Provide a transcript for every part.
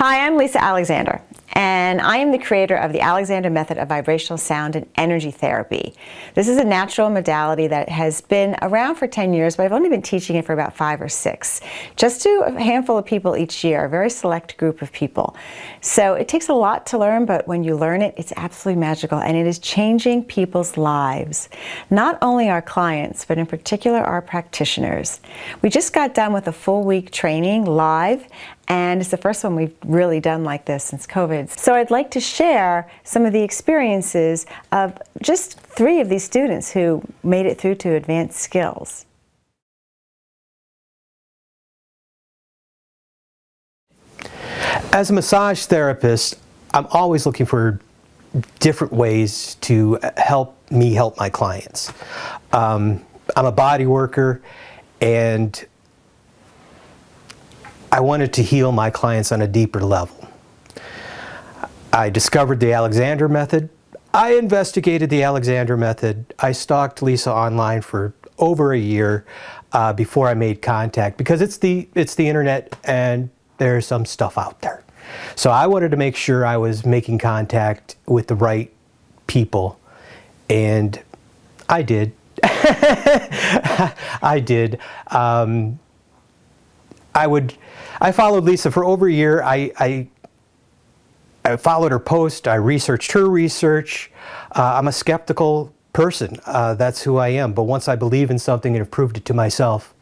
Hi, I'm Lisa Alexander, and I am the creator of the Alexander Method of Vibrational Sound and Energy Therapy. This is a natural modality that has been around for 10 years, but I've only been teaching it for about 5 or 6. Just to a handful of people each year, a very select group of people. So it takes a lot to learn, but when you learn it, it's absolutely magical, and it is changing people's lives. Not only our clients, but in particular our practitioners. We just got done with a full week training live, and it's the first one we've really done like this since COVID. So I'd like to share some of the experiences of just 3 of these students who made it through to advanced skills. As a massage therapist, I'm always looking for different ways to help me help my clients. I'm a body worker, and I wanted to heal my clients on a deeper level. I discovered the Alexander Method. I investigated the Alexander Method. I stalked Lisa online for over a year before I made contact, because it's the internet and there's some stuff out there. So I wanted to make sure I was making contact with the right people, and I did. I did. I followed Lisa for over a year. I followed her post. I researched her research. I'm a skeptical person. That's who I am. But once I believe in something and have proved it to myself,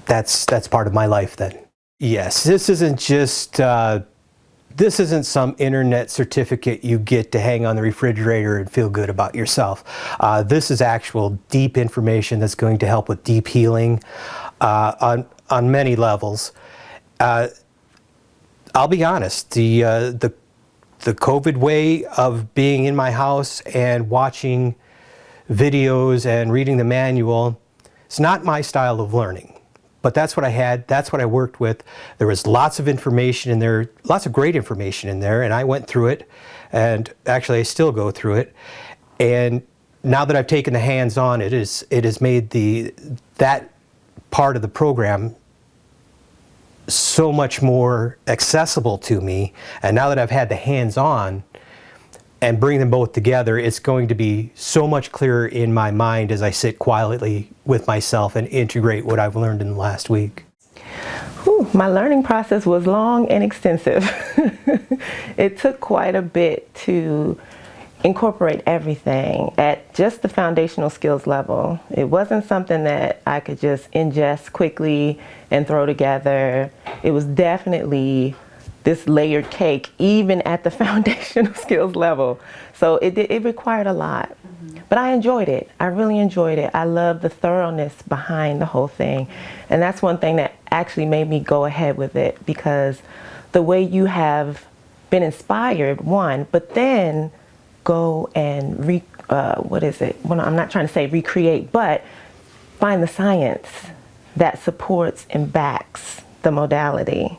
that's part of my life then. Yes, this isn't just this isn't some internet certificate you get to hang on the refrigerator and feel good about yourself. This is actual deep information that's going to help with deep healing on many levels. I'll be honest, the COVID way of being in my house and watching videos and reading the manual, it's not my style of learning. But that's what I had, that's what I worked with. There was lots of information in there, lots of great information in there, and I went through it, and actually I still go through it. And now that I've taken the hands-on, it has made that part of the program so much more accessible to me. And now that I've had the hands-on and bring them both together, it's going to be so much clearer in my mind as I sit quietly with myself and integrate what I've learned in the last week. My learning process was long and extensive. It took quite a bit to incorporate everything at just the foundational skills level. It wasn't something that I could just ingest quickly and throw together. It was definitely this layered cake, even at the foundational skills level. So it required a lot. But I enjoyed it. I really enjoyed it. I love the thoroughness behind the whole thing. And that's one thing that actually made me go ahead with it, because the way you have been inspired, one, but then go and I'm not trying to say recreate, but find the science that supports and backs the modality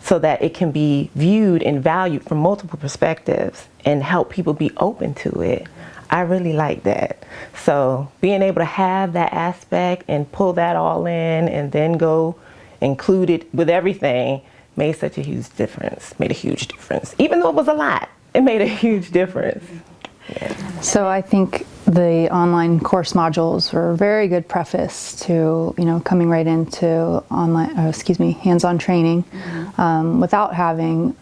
so that it can be viewed and valued from multiple perspectives and help people be open to it. I really like that. So being able to have that aspect and pull that all in and then go include it with everything made such a huge difference, made a huge difference. Even though it was a lot, it made a huge difference. Yeah. So I think the online course modules were a very good preface to, coming right into hands-on training without having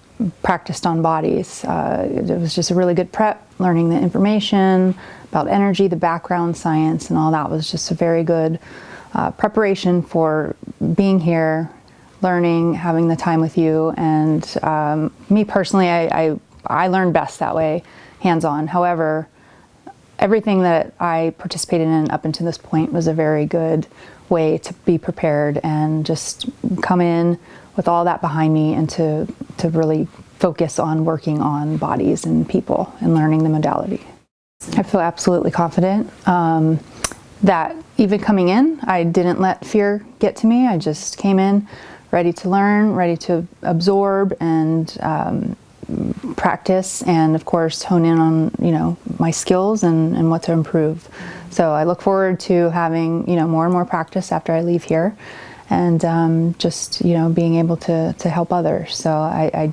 practiced on bodies. It was just a really good prep, learning the information about energy, the background science, and all that was just a very good preparation for being here, learning, having the time with you. And me personally, I learned best that way, hands-on. However, everything that I participated in up until this point was a very good way to be prepared and just come in with all that behind me and to really focus on working on bodies and people and learning the modality. I feel absolutely confident that even coming in, I didn't let fear get to me. I just came in ready to learn, ready to absorb and practice, and of course hone in on my skills and what to improve. So I look forward to having more and more practice after I leave here, and just, you know, being able to help others. So I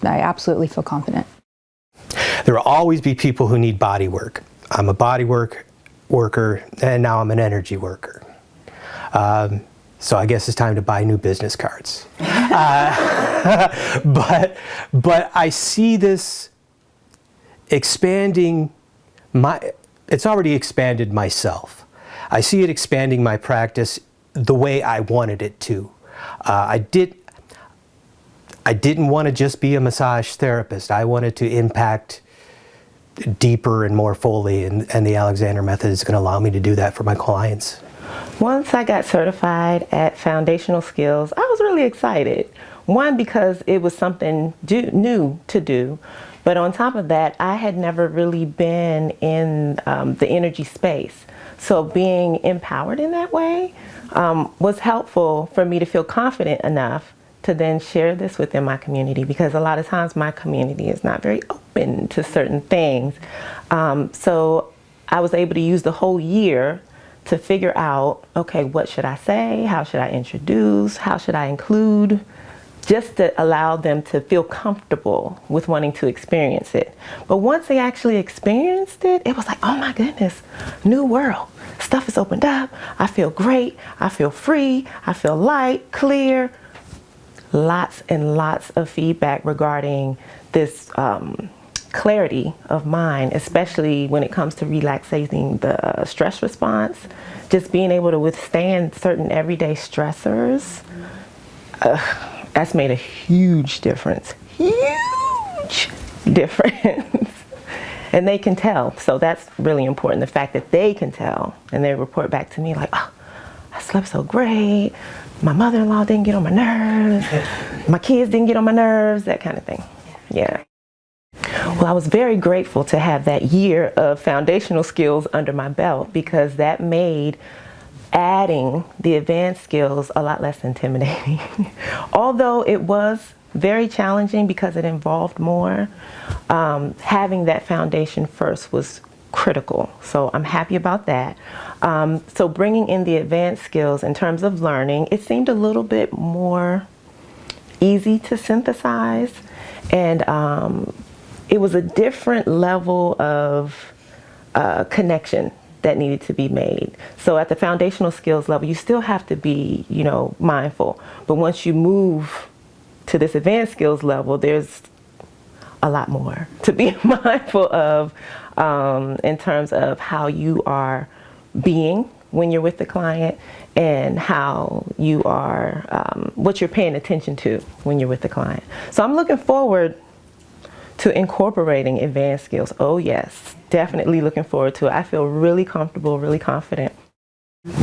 absolutely feel confident. There will always be people who need body work. I'm a body worker, and now I'm an energy worker. So I guess it's time to buy new business cards. But I see this expanding it's already expanded myself. I see it expanding my practice the way I wanted it to. I didn't want to just be a massage therapist. I wanted to impact deeper and more fully, and the Alexander Method is going to allow me to do that for my clients. Once I got certified at Foundational Skills, I was really excited. One, because it was something new to do, but on top of that, I had never really been in the energy space. So being empowered in that way was helpful for me to feel confident enough to then share this within my community, because a lot of times my community is not very open to certain things. So I was able to use the whole year to figure out, okay, what should I say? How should I introduce? How should I include? Just to allow them to feel comfortable with wanting to experience it. But once they actually experienced it, it was like, oh my goodness, new world. Stuff is opened up. I feel great. I feel free. I feel light, clear. Lots and lots of feedback regarding this clarity of mind, especially when it comes to relaxing the stress response. Just being able to withstand certain everyday stressors. That's made a huge difference. Huge difference. And they can tell. So that's really important. The fact that they can tell and they report back to me like, oh, I slept so great. My mother-in-law didn't get on my nerves. My kids didn't get on my nerves, that kind of thing. Yeah. Well, I was very grateful to have that year of foundational skills under my belt, because that made adding the advanced skills a lot less intimidating. Although it was very challenging because it involved more, having that foundation first was critical. So I'm happy about that. So bringing in the advanced skills in terms of learning, it seemed a little bit more easy to synthesize, and it was a different level of connection that needed to be made. So at the foundational skills level, you still have to be, you know, mindful. But once you move to this advanced skills level, there's a lot more to be mindful of in terms of how you are being when you're with the client, and how you are, what you're paying attention to when you're with the client. So I'm looking forward to incorporating advanced skills. Oh yes, definitely looking forward to it. I feel really comfortable, really confident.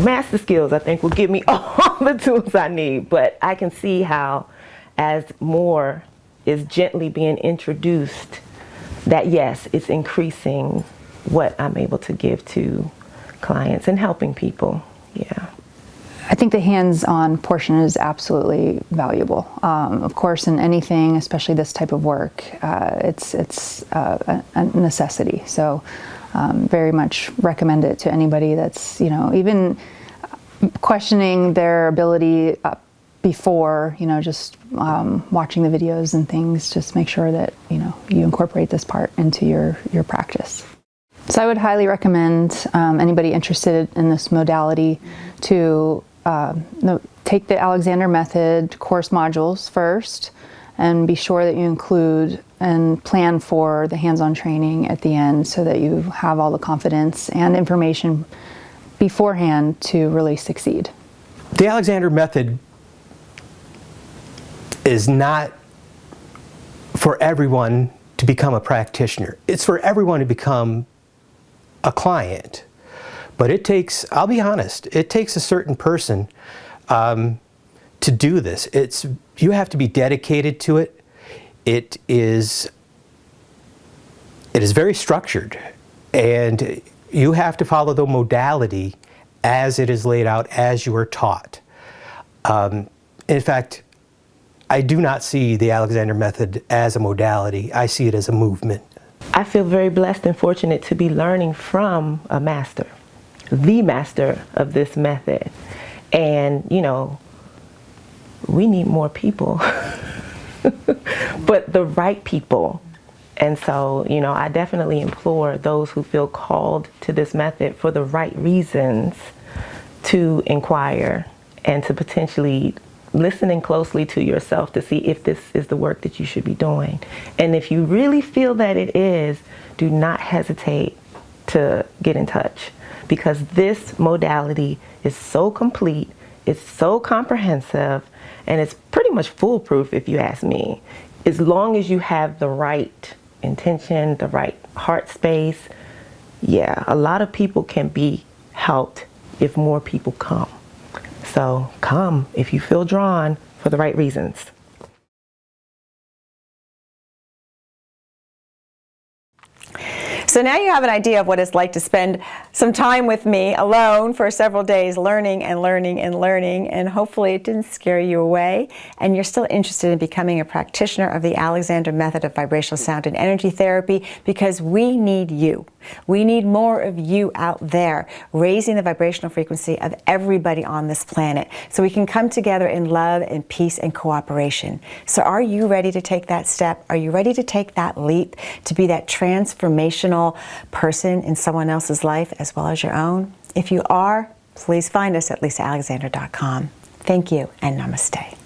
Master skills, I think, will give me all the tools I need, but I can see how as more is gently being introduced, that yes, it's increasing what I'm able to give to clients and helping people. Yeah. I think the hands-on portion is absolutely valuable. Of course, in anything, especially this type of work, it's a necessity. So, very much recommend it to anybody that's, you know, even questioning their ability before, you know, just watching the videos and things. Just make sure that, you know, you incorporate this part into your practice. So I would highly recommend anybody interested in this modality to take the Alexander Method course modules first, and be sure that you include and plan for the hands-on training at the end, so that you have all the confidence and information beforehand to really succeed. The Alexander Method is not for everyone to become a practitioner. It's for everyone to become a client. But it takes, I'll be honest, it takes a certain person to do this. You have to be dedicated to it. It is very structured, and you have to follow the modality as it is laid out, as you are taught. In fact, I do not see the Alexander Method as a modality. I see it as a movement. I feel very blessed and fortunate to be learning from a master, the master of this method. And, you know, we need more people, but the right people. And so, you know, I definitely implore those who feel called to this method for the right reasons to inquire and to potentially listening closely to yourself to see if this is the work that you should be doing. And if you really feel that it is, do not hesitate to get in touch, because this modality is so complete, it's so comprehensive, and it's pretty much foolproof if you ask me. As long as you have the right intention, the right heart space, yeah, a lot of people can be helped if more people come. So come if you feel drawn for the right reasons. So now you have an idea of what it's like to spend some time with me alone for several days learning and learning and learning, and hopefully it didn't scare you away and you're still interested in becoming a practitioner of the Alexander method of vibrational sound and energy therapy, because we need you. We need more of you out there raising the vibrational frequency of everybody on this planet so we can come together in love and peace and cooperation. So are you ready to take that step? Are you ready to take that leap to be that transformational person in someone else's life as well as your own? If you are, please find us at lisaalexander.com. Thank you and namaste.